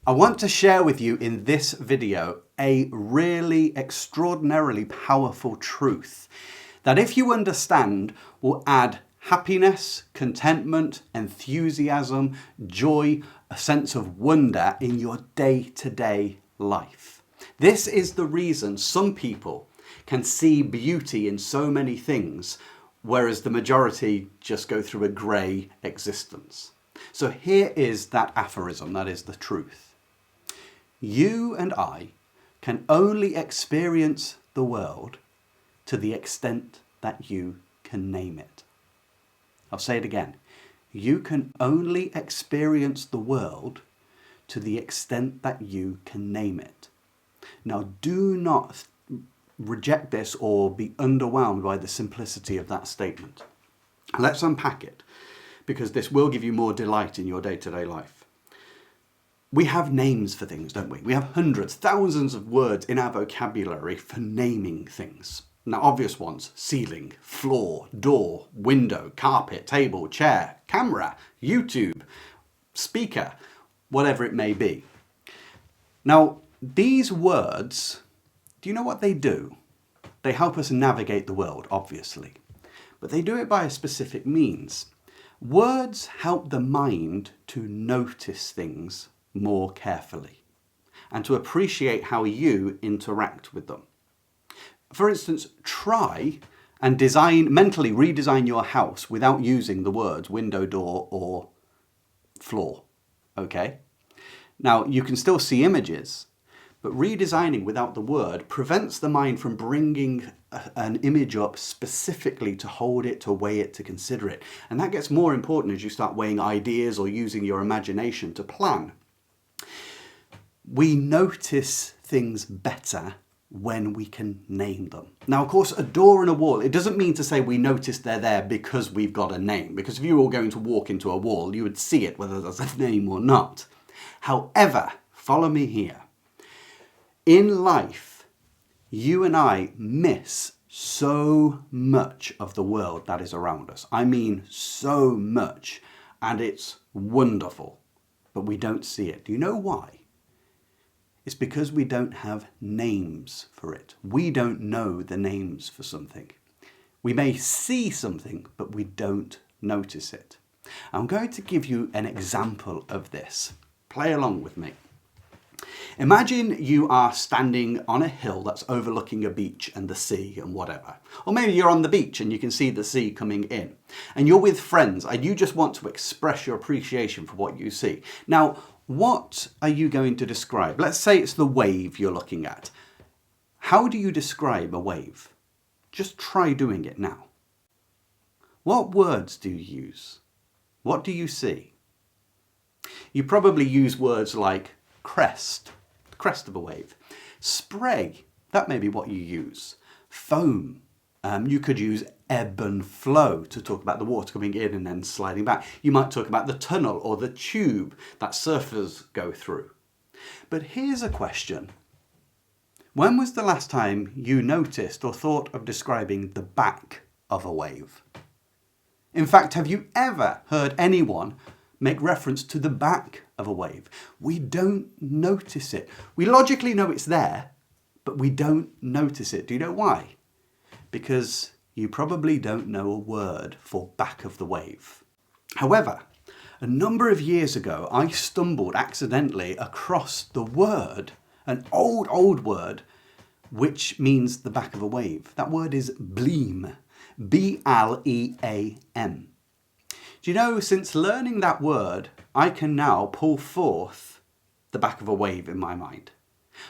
I want to share with you in this video a really extraordinarily powerful truth that, if you understand, will add happiness, contentment, enthusiasm, joy, a sense of wonder in your day-to-day life. This is the reason some people can see beauty in so many things, whereas the majority just go through a grey existence. So here is that aphorism, that is the truth. You and I can only experience the world to the extent that you can name it. I'll say it again. You can only experience the world to the extent that you can name it. Now, do not reject this or be underwhelmed by the simplicity of that statement. Let's unpack it, because this will give you more delight in your day-to-day life. We have names for things, don't we? We have hundreds, thousands of words in our vocabulary for naming things. Now, obvious ones: ceiling, floor, door, window, carpet, table, chair, camera, YouTube, speaker, whatever it may be. Now, these words, do you know what they do? They help us navigate the world, obviously, but they do it by a specific means. Words help the mind to notice things more carefully and to appreciate how you interact with them. For instance, try and mentally redesign your house without using the words window, door, or floor. Okay? Now, you can still see images, but redesigning without the word prevents the mind from bringing an image up specifically to hold it, to weigh it, to consider it. And that gets more important as you start weighing ideas or using your imagination to plan. We notice things better when we can name them. Now, of course, a door and a wall, it doesn't mean to say we notice they're there because we've got a name. Because if you were going to walk into a wall, you would see it whether there's a name or not. However, follow me here. In life, you and I miss so much of the world that is around us. I mean, so much. And it's wonderful, but we don't see it. Do you know why? It's because we don't have names for it. We don't know the names for something. We may see something, but we don't notice it. I'm going to give you an example of this. Play along with me. Imagine you are standing on a hill that's overlooking a beach and the sea and whatever. Or maybe you're on the beach and you can see the sea coming in. And you're with friends and you just want to express your appreciation for what you see. Now, what are you going to describe? Let's say it's the wave you're looking at. How do you describe a wave? Just try doing it now. What words do you use? What do you see? You probably use words like crest, the crest of a wave. Spray, that may be what you use. Foam, you could use ebb and flow to talk about the water coming in and then sliding back. You might talk about the tunnel or the tube that surfers go through. But here's a question. When was the last time you noticed or thought of describing the back of a wave? In fact, have you ever heard anyone make reference to the back of a wave? We don't notice it. We logically know it's there, but we don't notice it. Do you know why? Because you probably don't know a word for back of the wave. However, a number of years ago, I stumbled accidentally across the word, an old word, which means the back of a wave. That word is bleam, B-L-E-A-M. Do you know, since learning that word, I can now pull forth the back of a wave in my mind.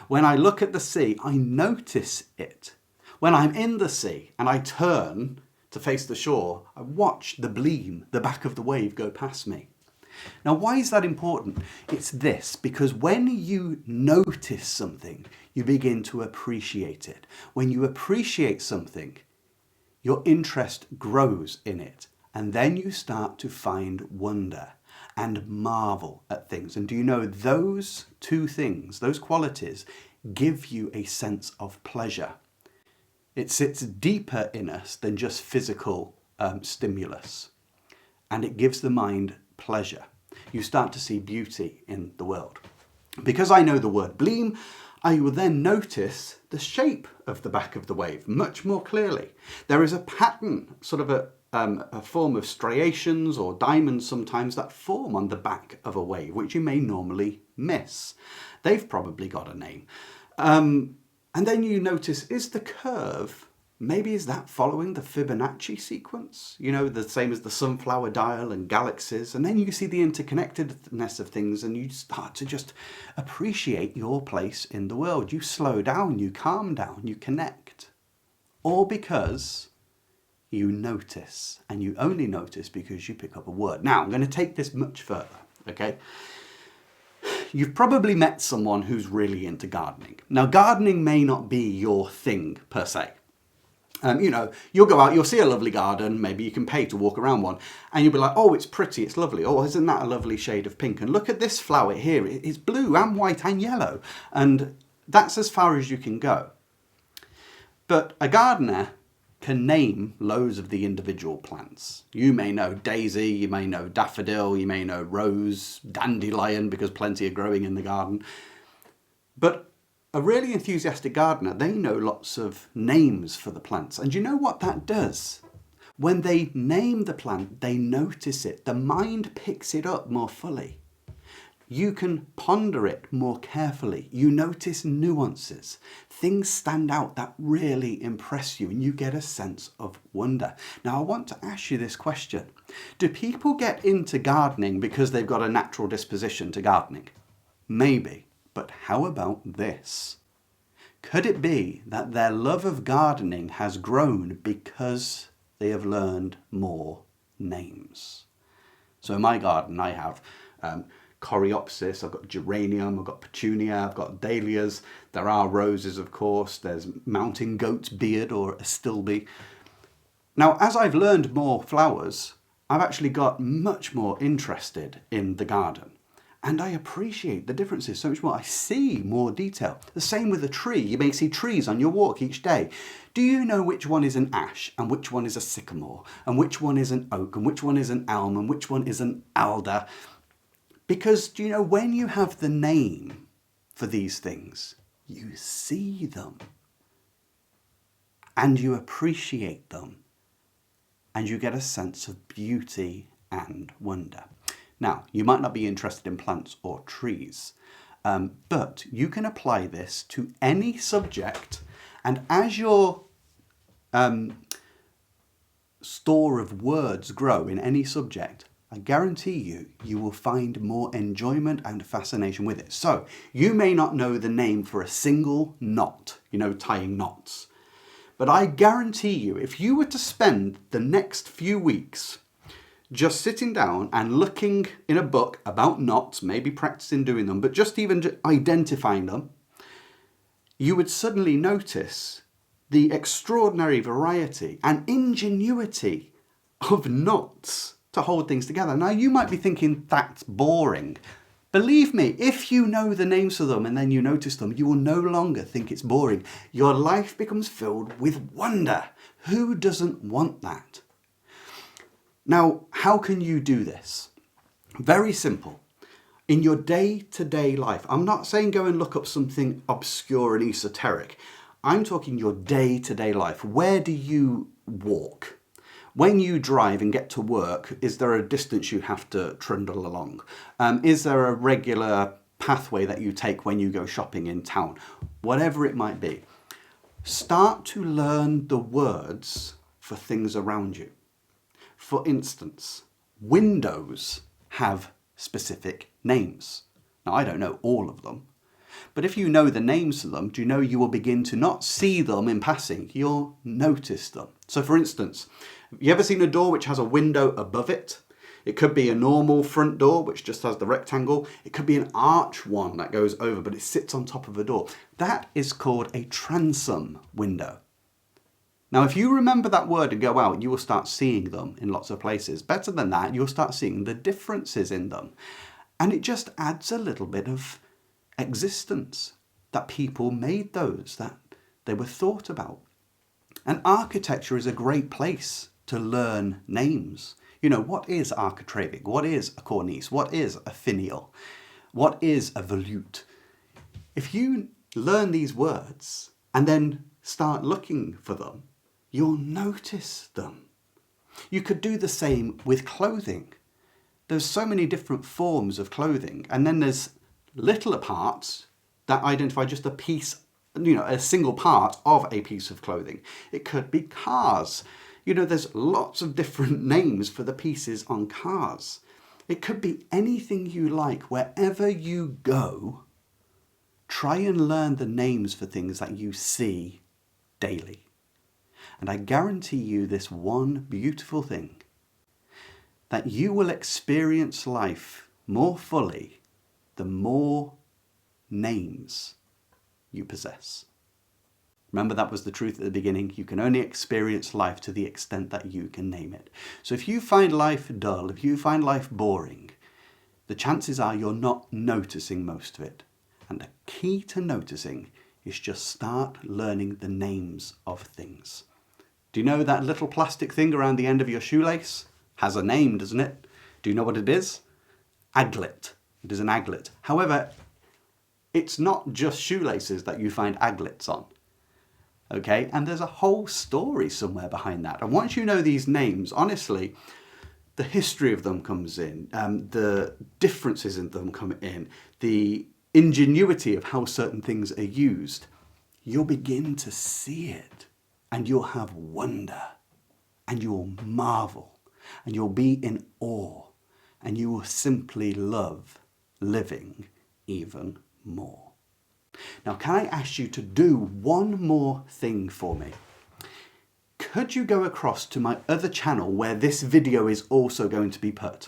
When I look at the sea, I notice it. When I'm in the sea and I turn to face the shore, I watch the bleam, the back of the wave, go past me. Now, why is that important? It's this, because when you notice something, you begin to appreciate it. When you appreciate something, your interest grows in it. And then you start to find wonder and marvel at things. And do you know those two things, those qualities, give you a sense of pleasure? It sits deeper in us than just physical stimulus. And it gives the mind pleasure. You start to see beauty in the world. Because I know the word bleam, I will then notice the shape of the back of the wave much more clearly. There is a pattern, sort of a form of striations or diamonds sometimes that form on the back of a wave, which you may normally miss. They've probably got a name. And then you notice, is the curve, maybe is that following the Fibonacci sequence? You know, the same as the sunflower dial and galaxies. And then you see the interconnectedness of things and you start to just appreciate your place in the world. You slow down, you calm down, you connect. All because you notice, and you only notice because you pick up a word. Now, I'm going to take this much further, okay? You've probably met someone who's really into gardening. Now, gardening may not be your thing per se. You know, you'll go out, you'll see a lovely garden, maybe you can pay to walk around one, and you'll be like, oh, it's pretty, it's lovely. Oh, isn't that a lovely shade of pink? And look at this flower here, it's blue and white and yellow. And that's as far as you can go. But a gardener can name loads of the individual plants. You may know daisy, you may know daffodil, you may know rose, dandelion, because plenty are growing in the garden. But a really enthusiastic gardener, they know lots of names for the plants. And you know what that does? When they name the plant, they notice it. The mind picks it up more fully. You can ponder it more carefully. You notice nuances. Things stand out that really impress you and you get a sense of wonder. Now, I want to ask you this question. Do people get into gardening because they've got a natural disposition to gardening? Maybe, but how about this? Could it be that their love of gardening has grown because they have learned more names? So in my garden, I have coreopsis, I've got geranium, I've got petunia, I've got dahlias, there are roses of course, there's mountain goat's beard or astilbe. Now as I've learned more flowers, I've actually got much more interested in the garden and I appreciate the differences so much more. I see more detail. The same with a tree. You may see trees on your walk each day. Do you know which one is an ash and which one is a sycamore and which one is an oak and which one is an elm and which one is an alder? Because, do you know, when you have the name for these things, you see them and you appreciate them and you get a sense of beauty and wonder. Now, you might not be interested in plants or trees, but you can apply this to any subject, and as your store of words grow in any subject, I guarantee you, you will find more enjoyment and fascination with it. So, you may not know the name for a single knot, you know, tying knots. But I guarantee you, if you were to spend the next few weeks just sitting down and looking in a book about knots, maybe practicing doing them, but just even identifying them, you would suddenly notice the extraordinary variety and ingenuity of knots to hold things together. Now, you might be thinking that's boring. Believe me, if you know the names of them and then you notice them, you will no longer think it's boring. Your life becomes filled with wonder. Who doesn't want that? Now, how can you do this? Very simple. In your day-to-day life, I'm not saying go and look up something obscure and esoteric. I'm talking your day-to-day life. Where do you walk? When you drive and get to work, is there a distance you have to trundle along? Is there a regular pathway that you take when you go shopping in town? Whatever it might be. Start to learn the words for things around you. For instance, windows have specific names. Now, I don't know all of them, but if you know the names of them, do you know you will begin to not see them in passing, you'll notice them. So for instance, have you ever seen a door which has a window above it? It could be a normal front door, which just has the rectangle. It could be an arch one that goes over, but it sits on top of a door. That is called a transom window. Now, if you remember that word and go out, you will start seeing them in lots of places. Better than that, you'll start seeing the differences in them. And it just adds a little bit of existence that people made those, that they were thought about. And architecture is a great place to learn names. You know, what is architravic? What is a cornice? What is a finial? What is a volute? If you learn these words and then start looking for them, you'll notice them. You could do the same with clothing. There's so many different forms of clothing, and then there's littler parts that identify just a piece, a single part of a piece of clothing. It could be cars. There's lots of different names for the pieces on cars. It could be anything you like. Wherever you go, try and learn the names for things that you see daily. And I guarantee you this one beautiful thing, that you will experience life more fully the more names you possess. Remember, that was the truth at the beginning. You can only experience life to the extent that you can name it. So if you find life dull, if you find life boring, the chances are you're not noticing most of it. And the key to noticing is just start learning the names of things. Do you know that little plastic thing around the end of your shoelace has a name, doesn't it? Do you know what it is? Aglet. It is an aglet. However, it's not just shoelaces that you find aglets on. Okay, and there's a whole story somewhere behind that. And once you know these names, honestly, the history of them comes in, the differences in them come in, the ingenuity of how certain things are used. You'll begin to see it, and you'll have wonder, and you'll marvel, and you'll be in awe, and you will simply love living even more. Now, can I ask you to do one more thing for me? Could you go across to my other channel where this video is also going to be put?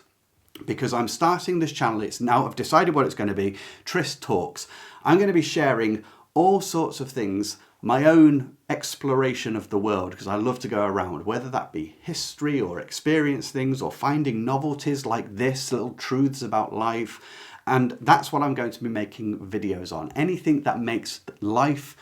Because I'm starting this channel, I've decided what it's going to be, Tris Talks. I'm going to be sharing all sorts of things, my own exploration of the world, because I love to go around, whether that be history or experience things or finding novelties like this, little truths about life. And that's what I'm going to be making videos on. Anything that makes life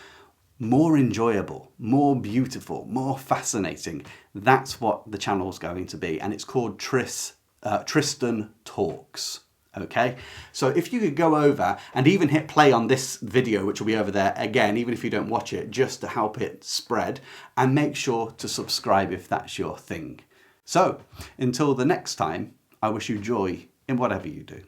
more enjoyable, more beautiful, more fascinating. That's what the channel's going to be. And it's called Tristan Talks. Okay, so if you could go over and even hit play on this video, which will be over there again, even if you don't watch it, just to help it spread, and make sure to subscribe if that's your thing. So until the next time, I wish you joy in whatever you do.